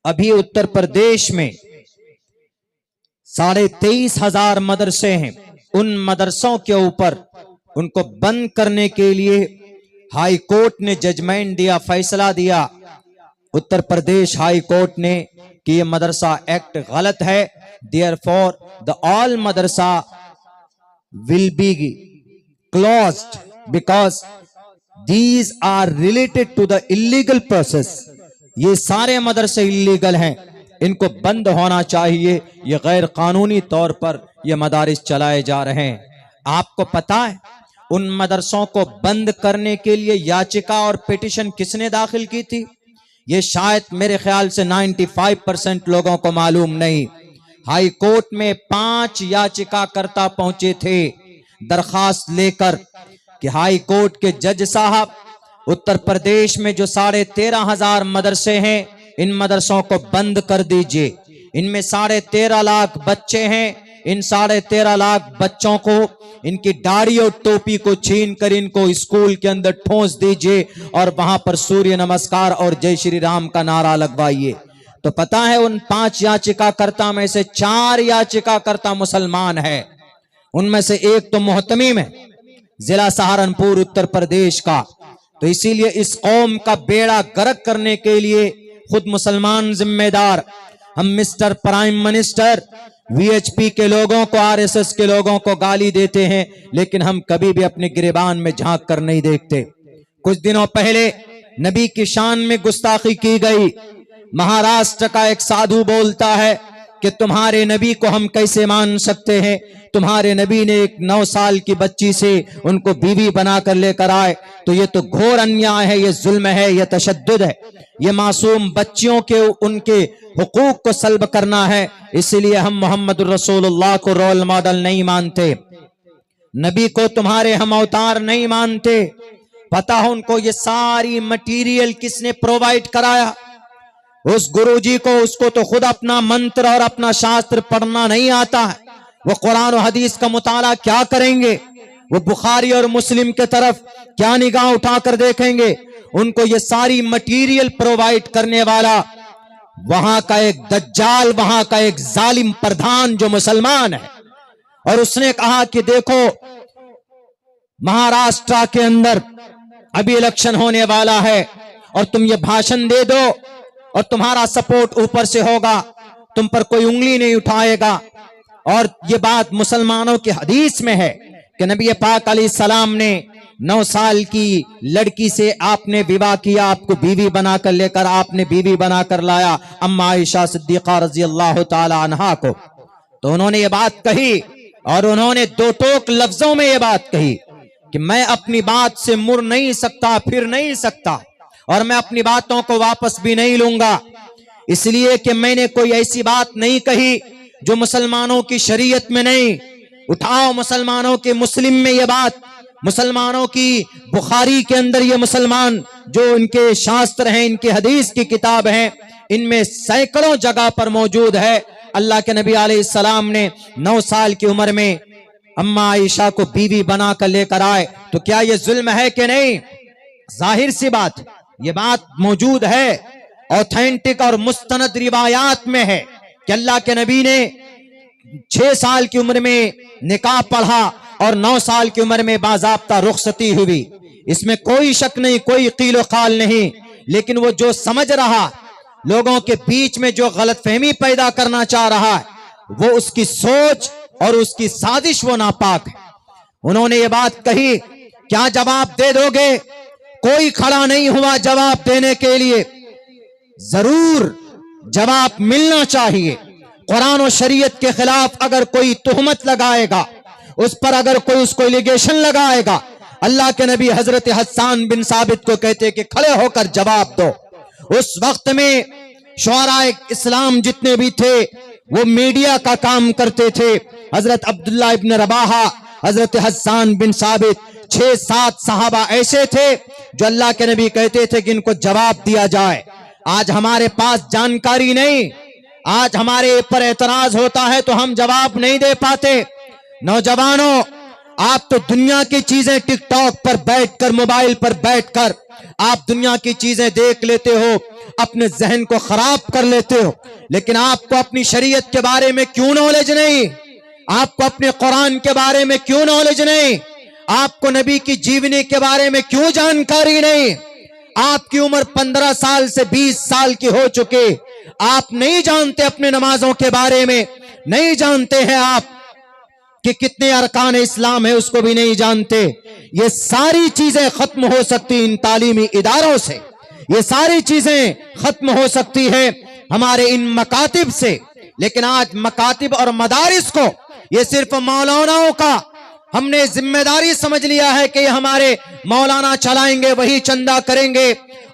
अभी उत्तर प्रदेश में 23,500 मदरसे हैं। उन मदरसों के ऊपर उनको बंद करने के लिए हाई कोर्ट ने जजमेंट दिया, फैसला दिया। उत्तर प्रदेश हाई कोर्ट ने कि ये मदरसा एक्ट गलत है, therefore the all Madrasa will be closed because these are related to the illegal process। ये सारे मदरसे इलीगल हैं, इनको बंद होना चाहिए। ये गैर कानूनी तौर पर ये मदारिस चलाए जा रहे हैं। आपको पता है उन मदरसों को बंद करने के लिए याचिका और पिटीशन किसने दाखिल की थी? ये शायद मेरे ख्याल से 95% लोगों को मालूम नहीं। हाई कोर्ट में 5 याचिकाकर्ता पहुंचे थे दरखास्त लेकर कि हाई कोर्ट के जज साहब, उत्तर प्रदेश में जो 13,500 मदरसे हैं, इन मदरसों को बंद कर दीजिए। इनमें 13.5 लाख बच्चे हैं। इन 13.5 लाख बच्चों को इनकी दाढ़ी और टोपी को छीन कर इनको स्कूल के अंदर ठोंस दीजिए और वहां पर सूर्य नमस्कार और जय श्री राम का नारा लगवाइए। तो पता है उन 5 याचिकाकर्ता में से 4 याचिकाकर्ता मुसलमान है। उनमें से एक तो मुहतमिम है, जिला सहारनपुर उत्तर प्रदेश का। तो इसीलिए इस कौम का बेड़ा गर्क करने के लिए खुद मुसलमान जिम्मेदार। हम मिस्टर प्राइम मिनिस्टर वीएचपी के लोगों को, आरएसएस के लोगों को गाली देते हैं, लेकिन हम कभी भी अपने गिरेबान में झांक कर नहीं देखते। कुछ दिनों पहले नबी की शान में गुस्ताखी की गई। महाराष्ट्र का एक साधु बोलता है कि तुम्हारे नबी को हम कैसे मान सकते हैं? तुम्हारे नबी ने एक 9 साल की बच्ची से उनको बीवी बनाकर लेकर आए, तो ये तो घोर अन्याय है, ये जुल्म है, ये तशद्दुद है, ये मासूम बच्चियों के उनके हुकूक को सल्ब करना है। इसलिए हम मोहम्मद रसूलुल्लाह को रोल मॉडल नहीं मानते, नबी को तुम्हारे हम अवतार नहीं मानते। पता हो उनको ये सारी मटीरियल किसने प्रोवाइड कराया? उस गुरुजी को, उसको तो खुद अपना मंत्र और अपना शास्त्र पढ़ना नहीं आता है। वो कुरान और हदीस का मुताला क्या करेंगे? वो बुखारी और मुस्लिम के तरफ क्या निगाह उठाकर देखेंगे? उनको ये सारी मटीरियल प्रोवाइड करने वाला वहां का एक दज्जाल, वहां का एक जालिम प्रधान जो मुसलमान है। और उसने कहा कि देखो महाराष्ट्र के अंदर अभी इलेक्शन होने वाला है और तुम ये भाषण दे दो और तुम्हारा सपोर्ट ऊपर से होगा, तुम पर कोई उंगली नहीं उठाएगा। और ये बात मुसलमानों की हदीस में है कि नबी पाक अलैहिस्सलाम ने 9 साल की लड़की से आपने विवाह किया, आपको बीवी बनाकर लेकर आपने बीवी बनाकर लाया अम्मा आयशा सिद्दीक़ा रज़ी अल्लाह ताला अन्हा को। तो उन्होंने ये बात कही और उन्होंने 2 टोक लफ्जों में ये बात कही कि मैं अपनी बात से मुड़ नहीं सकता, फिर नहीं सकता, और मैं अपनी बातों को वापस भी नहीं लूंगा, इसलिए कि मैंने कोई ऐसी बात नहीं कही जो मुसलमानों की शरीयत में नहीं। उठाओ मुसलमानों के मुस्लिम में ये बात, मुसलमानों की बुखारी के अंदर ये मुसलमान जो इनके शास्त्र हैं, इनकी हदीस की किताब है, इनमें सैकड़ों जगह पर मौजूद है। अल्लाह के नबी अलैहिस्सलाम ने 9 साल की उम्र में अम्मा आयशा को बीवी बना कर लेकर आए, तो क्या ये जुल्म है कि नहीं? जाहिर सी बात, ये बात मौजूद है, ऑथेंटिक और मुस्तनद रिवायात में है कि अल्लाह के नबी ने 6 साल की उम्र में निकाह पढ़ा और 9 साल की उम्र में बाज़ाब्ता रुखसती हुई। इसमें कोई शक नहीं, कोई कीलो काल नहीं। लेकिन वो जो समझ रहा, लोगों के बीच में जो गलतफहमी पैदा करना चाह रहा है, वो उसकी सोच और उसकी साजिश वो नापाक है। उन्होंने ये बात कही, क्या जवाब दे दोगे? कोई खड़ा नहीं हुआ जवाब देने के लिए। जरूर जवाब मिलना चाहिए। कुरान और शरीयत के खिलाफ अगर कोई तुहमत लगाएगा, उस पर अगर कोई उसको एलिगेशन लगाएगा, अल्लाह के नबी हजरत हस्सान बिन साबित को कहते कि खड़े होकर जवाब दो। उस वक्त में शुअराए इस्लाम जितने भी थे वो मीडिया का काम करते थे। हजरत अब्दुल्ला इब्न रबाहा, हजरत हस्सान बिन साबित, 6-7 सहाबा ऐसे थे जो अल्लाह के नबी कहते थे कि इनको जवाब दिया जाए। आज हमारे पास जानकारी नहीं, आज हमारे पर एतराज होता है तो हम जवाब नहीं दे पाते। नौजवानों, آپ تو دنیا کی چیزیں ٹک ٹاک پر بیٹھ کر موبائل پر بیٹھ کر آپ دنیا کی چیزیں دیکھ لیتے ہو, اپنے ذہن کو خراب کر لیتے ہو, لیکن آپ کو اپنی شریعت کے بارے میں کیوں نالج نہیں؟ آپ کو اپنے قرآن کے بارے میں کیوں نالج نہیں؟ آپ کو نبی کی جیونی کے بارے میں کیوں جانکاری نہیں؟ آپ کی عمر 15 سال سے 20 سال کی ہو چکے, آپ نہیں جانتے اپنے نمازوں کے بارے میں, نہیں جانتے ہیں آپ کہ کتنے ارکان اسلام ہے, اس کو بھی نہیں جانتے. یہ ساری چیزیں ختم ہو سکتی ان تعلیمی اداروں سے, یہ ساری چیزیں ختم ہو سکتی ہے ہمارے ان مکاتب سے. لیکن آج مکاتب اور مدارس کو یہ صرف مولاناؤں کا ہم نے ذمہ داری سمجھ لیا ہے کہ یہ ہمارے مولانا چلائیں گے, وہی چندہ کریں گے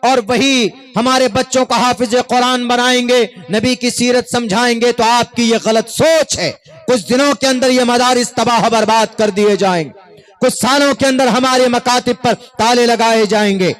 اور وہی ہمارے بچوں کا حافظ قرآن بنائیں گے, نبی کی سیرت سمجھائیں گے. تو آپ کی یہ غلط سوچ ہے. کچھ دنوں کے اندر یہ مدارس تباہ برباد کر دیے جائیں گے, کچھ سالوں کے اندر ہمارے مکاتب پر تالے لگائے جائیں گے.